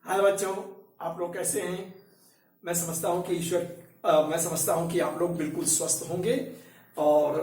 हाय बच्चों, आप लोग कैसे हैं। मैं समझता हूं कि आप लोग बिल्कुल स्वस्थ होंगे और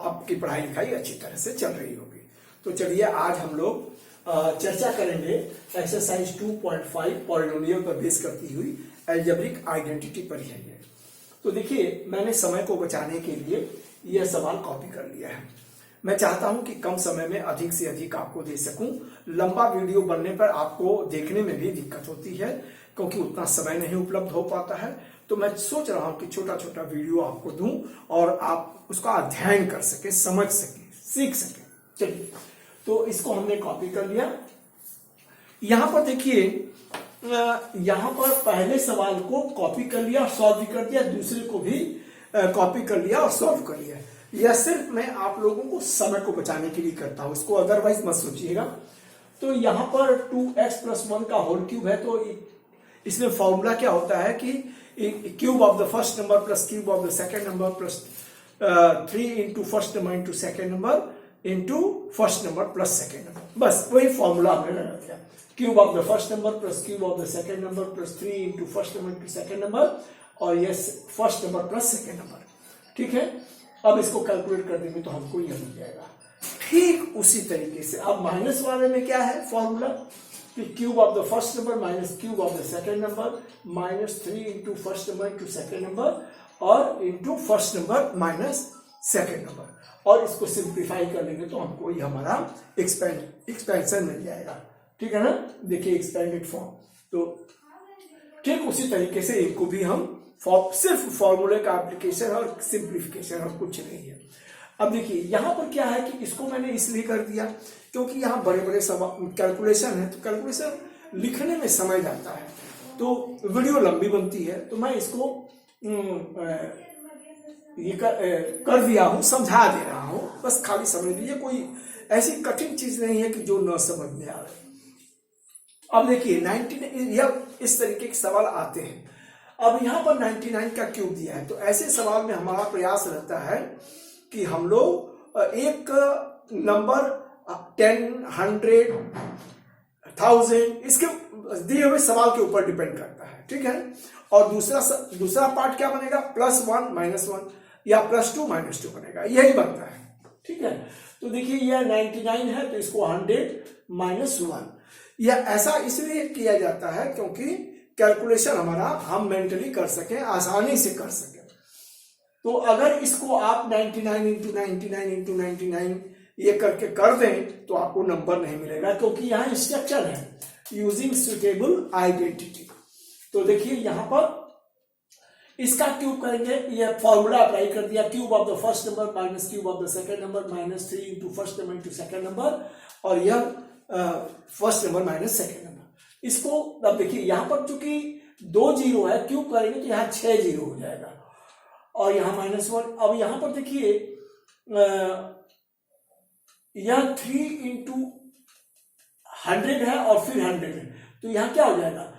आपकी पढ़ाई लिखाई अच्छी तरह से चल रही होगी। तो चलिए आज हम लोग चर्चा करेंगे एक्सरसाइज 2.5 पॉलिनोमियल पर बेस करती हुई अलजेब्रिक आइडेंटिटी पर ही है। तो देखिए, मैंने समय को बचाने के लिए यह सवाल कॉपी कर लिया है। मैं चाहता हूं कि कम समय में अधिक से अधिक आपको दे सकूं। लंबा वीडियो बनने पर आपको देखने में भी दिक्कत होती है क्योंकि उतना समय नहीं उपलब्ध हो पाता है। तो मैं सोच रहा हूं कि छोटा छोटा वीडियो आपको दूं और आप उसका अध्ययन कर सके, समझ सके, सीख सके। चलिए, तो इसको हमने कॉपी कर लिया। यहां पर देखिए, यहां पर पहले सवाल को कॉपी कर लिया, सॉल्व भी कर दिया, दूसरे को भी कॉपी कर लिया और सॉल्व कर लिया। यह सिर्फ मैं आप लोगों को समय को बचाने के लिए करता हूं, इसको अदरवाइज मत सोचिएगा। तो यहां पर 2x + 1 का होल क्यूब है, तो इसमें फॉर्मूला क्या होता है कि cube of the first number plus cube of the second number plus 3 into first number इंटू सेकेंड number into first number plus second number. बस वही फॉर्मूला हमने लगा दिया। Cube of the first number plus cube of the second number plus 3 into first number इंटू सेकेंड number और ये first number plus second number. ठीक है, अब इसको कैलकुलेट कर देंगे तो हमको यह मिल जाएगा। ठीक उसी तरीके से अब माइनस वाले में क्या है फॉर्मूला कि cube of the first number minus cube of the second number minus 3 into first number इंटू सेकेंड नंबर और into first number minus second number. और इसको सिंप्लीफाई कर लेंगे तो हमको ये हमारा एक्सपेंशन मिल जाएगा। ठीक है ना, देखिए एक्सपेंडेड फॉर्म। तो ठीक उसी तरीके से इनको भी हम सिर्फ फॉर्मूले का एप्लीकेशन और सिंप्लीफिकेशन और कुछ नहीं है। अब देखिए यहां पर क्या है कि इसको मैंने इसलिए कर दिया क्योंकि यहां बड़े बड़े कैलकुलेशन है, तो कैलकुलेशन लिखने में समय जाता है तो वीडियो लंबी बनती है। तो मैं इसको ये कर दिया हूं, समझा दे रहा हूं, बस खाली समझ लीजिए। कोई ऐसी कठिन चीज नहीं है कि जो न समझ में आ रही। अब देखिए 99 इस तरीके के सवाल आते हैं। अब यहां पर 99 का क्यूब दिया है, तो ऐसे सवाल में हमारा प्रयास रहता है कि हम लोग एक नंबर 10, 100, 1000 इसके दिए हुए सवाल के ऊपर डिपेंड करता है। ठीक है, और दूसरा पार्ट क्या बनेगा, +1 -1 या +2 -2 बनेगा, यही बनता है। ठीक है, तो देखिए यह 99 है तो इसको 100 - 1 यह ऐसा इसलिए किया जाता है क्योंकि कैलकुलेशन हमारा हम मेंटली कर सके, आसानी से कर सके। तो अगर इसको आप 99 इंटू 99 इंटू 99 ये करके कर दें तो आपको नंबर नहीं मिलेगा क्योंकि यहाँ इंस्ट्रक्शन है यूजिंग सुटेबल आइडेंटिटी। तो देखिए यहां पर इसका क्यूब करेंगे, ये फॉर्मूला अप्लाई कर दिया। Cube of the first number minus cube of the second number minus 3 into first number इंटू सेकेंड नंबर और यह first number minus second number. इसको अब देखिए यहां पर चूंकि 2 0 है, क्यूब करेंगे तो यहां 6 0 हो जाएगा और यहां -1। अब यहां पर देखिए यह 3 इंटू 100 है और फिर 100 है, तो यहां क्या हो जाएगा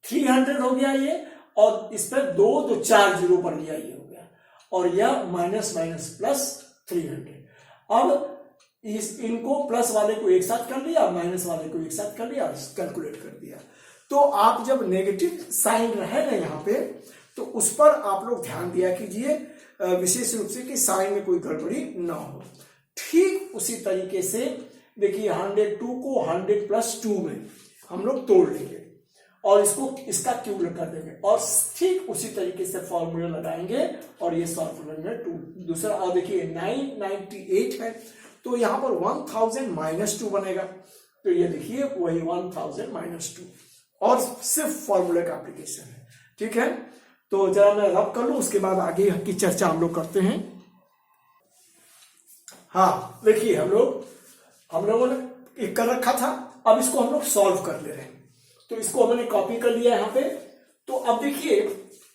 300 हो गया ये, और इस पर 2 तो 4 0 पड़ गया, ये हो गया, और यह माइनस माइनस प्लस 300। अब इनको प्लस वाले को एक साथ कर लिया, माइनस वाले को एक साथ कर लिया, कैलकुलेट कर दिया। तो आप जब नेगेटिव साइन रहे ना यहाँ पे, तो उस पर आप लोग ध्यान दिया कीजिए विशेष रूप से कि साइन में कोई गड़बड़ी ना हो। ठीक उसी तरीके से देखिए 102 को 100 + 2 में हम लोग तोड़ लेंगे और इसका क्यूब कर देंगे और ठीक उसी तरीके से फॉर्मूला लगाएंगे और ये सॉल्व करेंगे। दूसरा और देखिए 998 है तो यहां पर 1000 - 2 बनेगा, तो ये देखिए वही 1000 - 2 और सिर्फ फॉर्मूले का एप्लीकेशन है। ठीक है, तो जरा मैं रब कर लूं, उसके बाद आगे की चर्चा हम लोग करते हैं। हाँ देखिए हम लोगों ने एक कर रखा था, अब इसको हम लोग सॉल्व कर ले रहे हैं। तो इसको हमने कॉपी कर लिया यहाँ पे। तो अब देखिए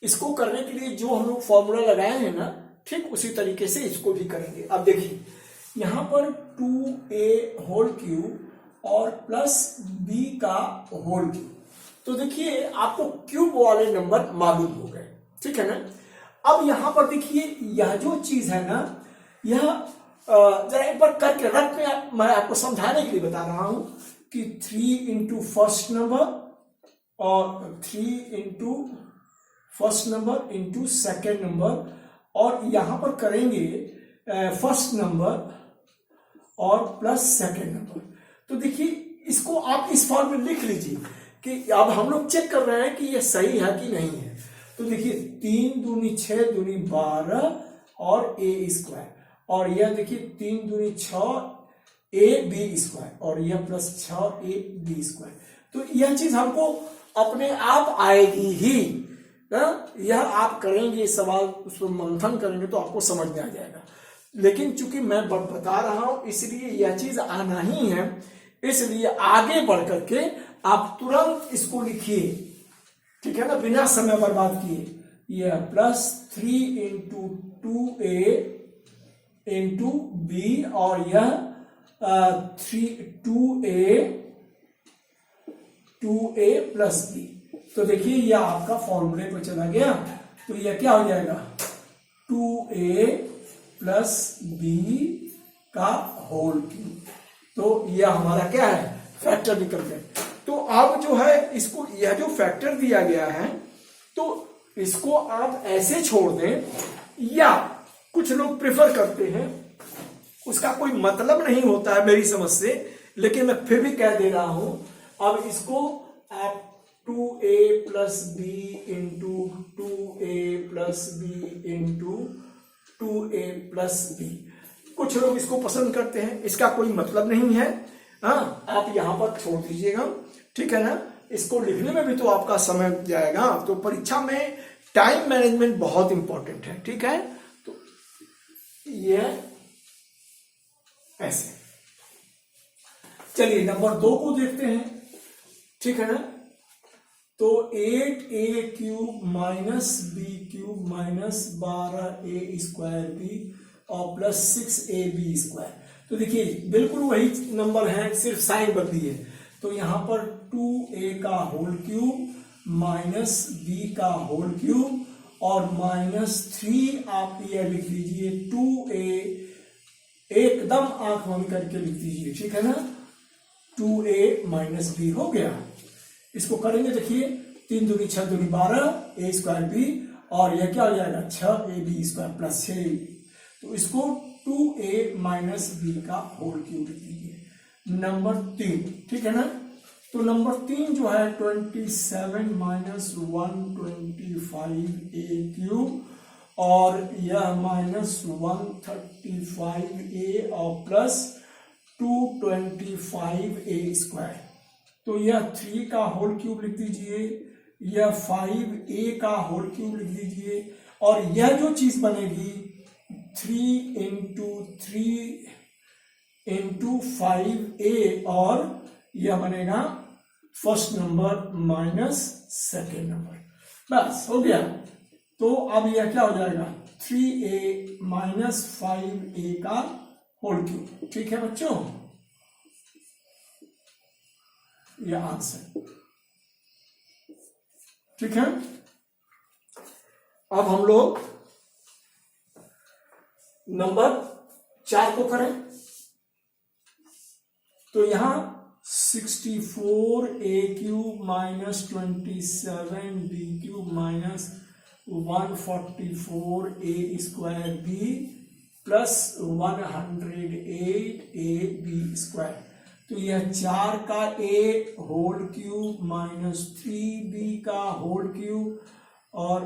इसको करने के लिए जो हम लोग फॉर्मूला लगाए हैं ना, ठीक उसी तरीके से इसको भी करेंगे। अब देखिए यहां पर 2a होल क्यूब और +b का होल क्यूब, तो देखिए आपको क्यूब वाले नंबर मालूम हो गए। ठीक है ना, अब यहां पर देखिए यह जो चीज है ना, यह जरा एक बार करके रख में मैं आपको समझाने के लिए बता रहा हूं कि 3 इंटू फर्स्ट नंबर और 3 इंटू फर्स्ट नंबर इंटू सेकेंड नंबर, और यहां पर करेंगे फर्स्ट नंबर और प्लस सेकेंड नंबर। तो देखिए इसको आप इस फॉर्म में लिख लीजिए कि अब हम लोग चेक कर रहे हैं कि ये सही है कि नहीं है। तो देखिए 3 दूनी 6 दूनी 12 और ए स्क्वायर, और यह देखिए 3 दूनी 6 ए बी स्क्वायर, और यह प्लस 6 ए बी स्क्वायर। तो यह चीज हमको अपने आप आएगी ही ना, यह आप करेंगे सवाल, उस पर मंथन करेंगे तो आपको समझ में आ जाएगा। लेकिन चूंकि मैं बता रहा हूं इसलिए यह चीज आना ही है, इसलिए आगे बढ़ करके आप तुरंत इसको लिखिए, ठीक है ना, बिना समय बर्बाद किए। यह plus 3 into 2a into B, और यह 2a प्लस बी। तो देखिए यह आपका फॉर्मूले पर चला गया, तो यह क्या हो जाएगा 2a प्लस बी का होल क्यूब। तो यह हमारा क्या है, फैक्टर निकल गए। तो अब जो है इसको, यह जो फैक्टर दिया गया है तो इसको आप ऐसे छोड़ दें, या कुछ लोग प्रेफर करते हैं, उसका कोई मतलब नहीं होता है मेरी समझ से, लेकिन मैं फिर भी कह दे रहा हूं। अब इसको आप 2a plus B into 2a plus B into 2a plus B, कुछ लोग इसको पसंद करते हैं, इसका कोई मतलब नहीं है। हाँ, आप यहां पर छोड़ दीजिएगा, ठीक है ना। इसको लिखने में भी तो आपका समय जाएगा, तो परीक्षा में टाइम मैनेजमेंट बहुत इंपॉर्टेंट है, ठीक है। तो ये ऐसे, चलिए नंबर 2 को देखते हैं, ठीक है ना। तो 8a cube minus B cube minus 12a square B और प्लस 6ab स्क्वायर। तो देखिए बिल्कुल वही नंबर है, सिर्फ साइन बदली है। तो यहां पर 2a का होल क्यूब माइनस b का होल क्यूब और माइनस 3 आप यह लिख लीजिए 2a, एकदम आंख बंद करके लिख दीजिए, ठीक है ना। 2a माइनस b हो गया। इसको करेंगे, देखिए 3 दूनी 6 दूनी 12 a स्क्वायर बी, और यह क्या हो जाएगा 6ab स्क्वायर प्लस 6। तो इसको 2a माइनस बी का होल क्यूब लिख दीजिए। नंबर 3, ठीक है ना। तो नंबर 3 जो है 27 माइनस 125a क्यूब, और यह माइनस 135a और प्लस 225a स्क्वायर। तो यह 3 का होल क्यूब लिख दीजिए, यह 5a का होल क्यूब लिख दीजिए, और यह जो चीज बनेगी 3 इंटू 3 इंटू 5a, और यह बनेगा first number minus second number, बस हो गया। तो अब यह क्या हो जाएगा 3a माइनस 5a का होल क्यूब, ठीक है बच्चों, यह आंसर, ठीक है। अब हम लोग नंबर 4 को करें। तो यहां 64a cube minus 27b cube minus 144a square B plus 108ab square. तो यह 4 का a whole cube minus 3b का होल क्यूब, और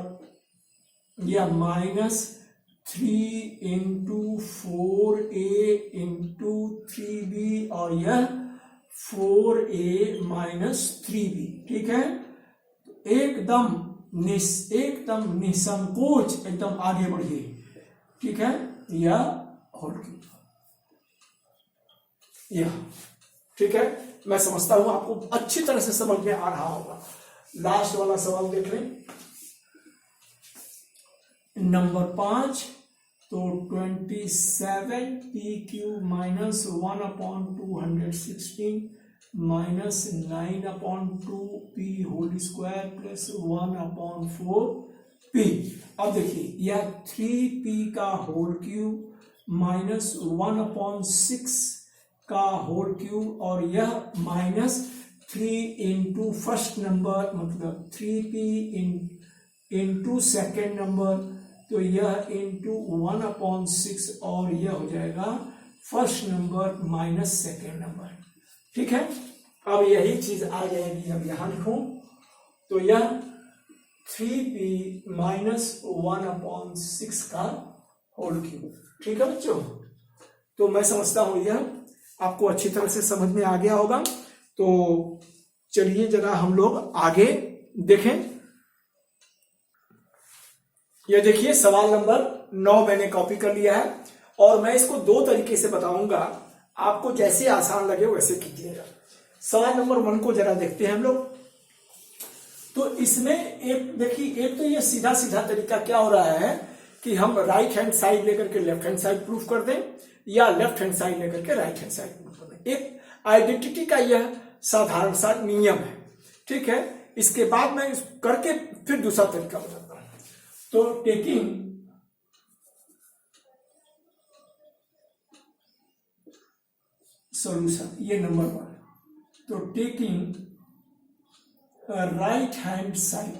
यह minus 3 into 4a into 3b, और यह 4a माइनस 3b, ठीक है। एकदम निसंकोच एकदम आगे बढ़िए, ठीक है। यह होल क्यूब, यह ठीक है। मैं समझता हूं आपको अच्छी तरह से समझ में आ रहा होगा। लास्ट वाला सवाल देख लें, नंबर 5। तो 27p cube minus 1/216 minus 9/2p whole square plus 1/4p। अब देखिए यह 3p का होल क्यूब माइनस 1/6 का होल क्यूब, और यह माइनस 3 इंटू फर्स्ट नंबर मतलब 3p इंटू सेकेंड नंबर, तो यह इंटू 1/6 और यह हो जाएगा first number minus second number. ठीक है, अब यही चीज आ जाएगी, अब यहां लिखूं तो यह 3p माइनस 1/6 का होल क्यूब। ठीक है बच्चों, तो मैं समझता हूं यह आपको अच्छी तरह से समझ में आ गया होगा। तो चलिए जरा हम लोग आगे देखें। यह देखिए सवाल नंबर 9 मैंने कॉपी कर लिया है और मैं इसको 2 तरीके से बताऊंगा, आपको जैसे आसान लगे वैसे कीजिएगा। सवाल नंबर 1 को जरा देखते हैं हम लोग। तो इसमें एक देखिए, एक तो ये सीधा सीधा तरीका क्या हो रहा है कि हम राइट हैंड साइड लेकर के लेफ्ट हैंड साइड प्रूफ कर दें या लेफ्ट हैंड साइड लेकर के राइट हैंड साइड प्रूफ कर दें। एक आइडेंटिटी का यह साधारण सा नियम है। ठीक है, इसके बाद मैं करके फिर दूसरा तरीका बताता हूं। तो टेकिंग सॉल्यूशन, ये नंबर 1। तो टेकिंग राइट हैंड साइड,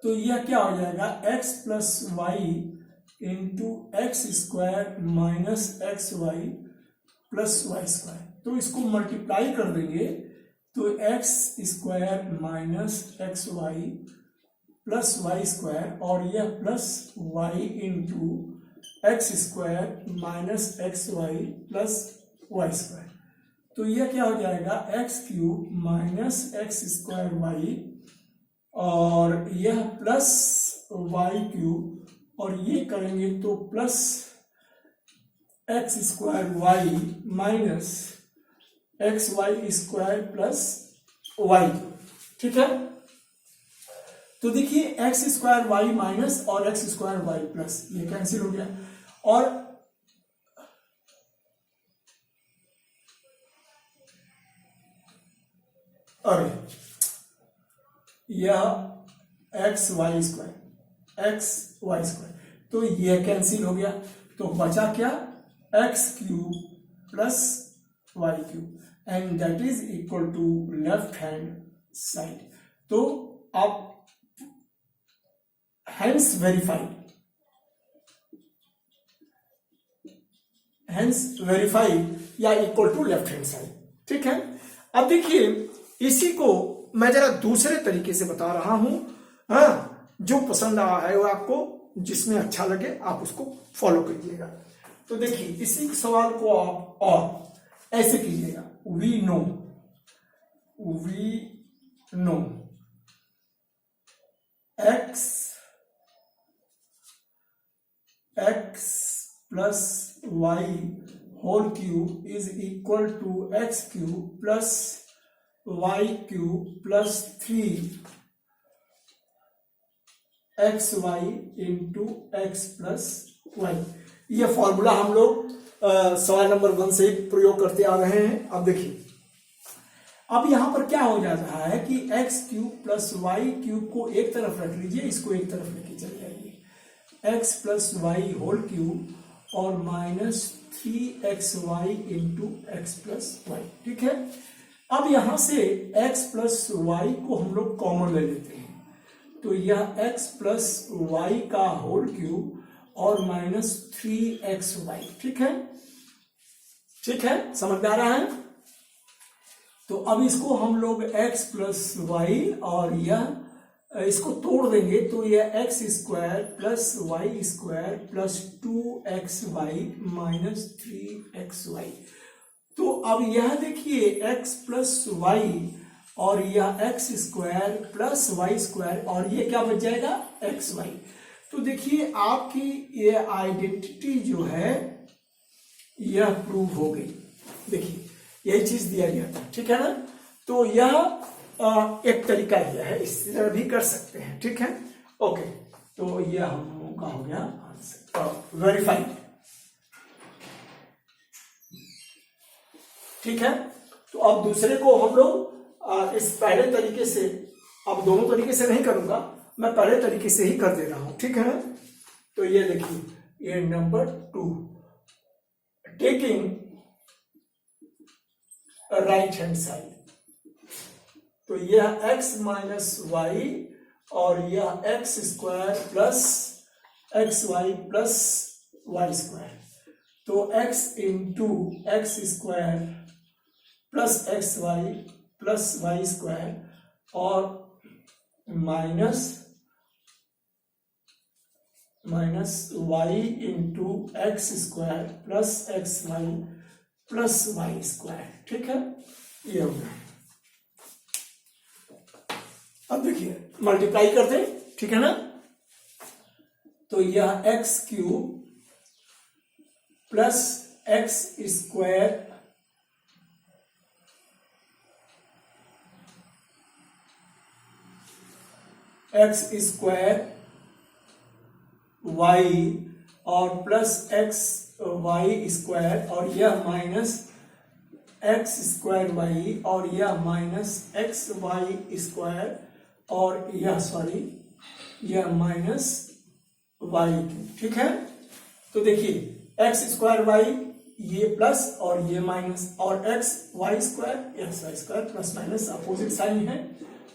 तो यह क्या हो जाएगा x plus Y into x square minus X Y plus Y square. तो इसको मल्टीप्लाई कर देंगे तो X square minus X Y plus Y square और यह plus Y into x square minus X Y plus Y square. तो यह क्या हो जाएगा X cube minus X square Y और यह प्लस वाई क्यूब और ये करेंगे तो plus X square Y minus X Y square plus Y. ठीक है, तो देखिए एक्स स्क्वायर वाई माइनस और एक्स स्क्वायर वाई प्लस ये कैंसिल हो गया और अरे यह एक्स वाई स्क्वायर तो यह कैंसिल हो गया, तो बचा क्या X cube plus Y cube and that is equal to left hand side. तो आप हैंस वेरीफाई या equal to left hand side. ठीक है, अब देखिए इसी को मैं जरा दूसरे तरीके से बता रहा हूं। हाँ, जो पसंद आया है वो आपको जिसमें अच्छा लगे आप उसको फॉलो करिएगा। तो देखिए इसी सवाल को आप और ऐसे कीजिएगा, we know x plus Y whole cube is equal to X cube plus Y cube plus 3 X Y into x plus Y. यह फॉर्मूला हम लोग सवाल नंबर 1 से प्रयोग करते आ रहे हैं। अब देखिए, अब यहां पर क्या हो जा रहा है कि X cube plus Y cube को एक तरफ रख लीजिए, इसको एक तरफ लेके चले जाइए, x plus Y whole cube और minus 3 XY into x plus Y. ठीक है, अब यहां से x प्लस वाई को हम लोग कॉमन ले लेते हैं, तो यह x प्लस वाई का होल क्यूब और माइनस 3XY। ठीक है, ठीक है, समझ में आ रहा है। तो अब इसको हम लोग x प्लस वाई और यह इसको तोड़ देंगे तो यह x square plus Y square plus 2XY minus 3XY। तो अब यह देखिए x प्लस वाई और यह x square plus Y square और ये क्या बच जाएगा XY। तो देखिए आपकी ये आइडेंटिटी जो है यह प्रूव हो गई। देखिए यही चीज दिया गया था, ठीक है ना। तो यह एक तरीका यह है, इस तरह भी कर सकते हैं। ठीक है, ओके, तो यह हम लोगों का हो गया आंसर वेरीफाइड। ठीक है, तो अब दूसरे को हम लोग इस पहले तरीके से, अब दोनों तरीके से नहीं करूंगा, मैं पहले तरीके से ही कर दे रहा हूं। ठीक है ना, तो ये देखिए, ये number 2, taking right hand side, तो यह x माइनस वाई और यह x square plus x Y plus Y square, तो x into x square plus x Y plus Y square और minus y into x square plus x Y plus Y square. ठीक है, ये हो गया। अब देखिए मल्टीप्लाई कर दें, ठीक है ना, तो यह X cube plus X square X square Y और प्लस एक्स वाई स्क्वायर और यह माइनस एक्स स्क्वायर वाई और यह माइनस एक्स वाई स्क्वायर और यह माइनस वाई। ठीक है, तो देखिए एक्स स्क्वायर वाई ये प्लस और ये माइनस और X Y square X Y square plus minus opposite sign है,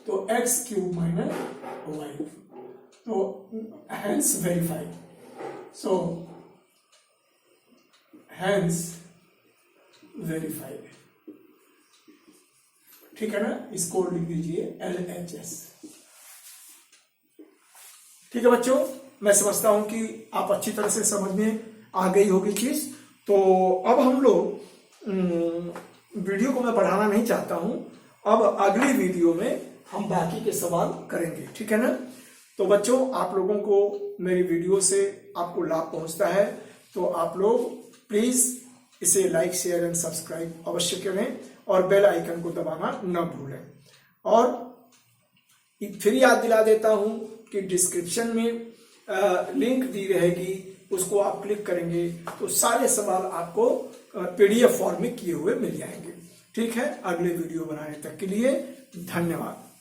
तो एक्स क्यूब माइनस वाई, तो hence verify, so hence verified. ठीक है ना, इसको लिख दीजिए LHS। ठीक है बच्चों, मैं समझता हूं कि आप अच्छी तरह से समझ में आ गई होगी चीज। तो अब हम लोग वीडियो को मैं बढ़ाना नहीं चाहता हूं, अब अगली वीडियो में हम बाकी के सवाल करेंगे। ठीक है ना, तो बच्चों आप लोगों को मेरी वीडियो से आपको लाभ पहुंचता है तो आप लोग प्लीज इसे लाइक शेयर एंड सब्सक्राइब अवश्य करें और बेल आइकन को दबाना न भूलें। और फिर याद दिला देता हूं कि डिस्क्रिप्शन में लिंक दी रहेगी, उसको आप क्लिक करेंगे तो सारे सवाल आपको PDF फॉर्म में किए हुए मिल जाएंगे। ठीक है, अगले वीडियो बनाने तक के लिए धन्यवाद।